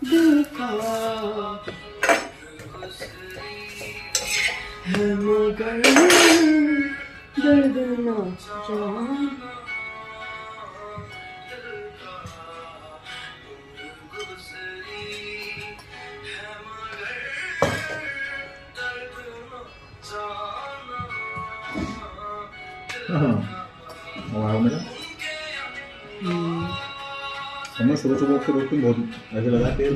दिल का है मगर दर्द ना जाना। हाँ, वाह मेरा हम्म, हमने सुबह सुबह उठ के रोटी बहुत ऐसे लगा तेल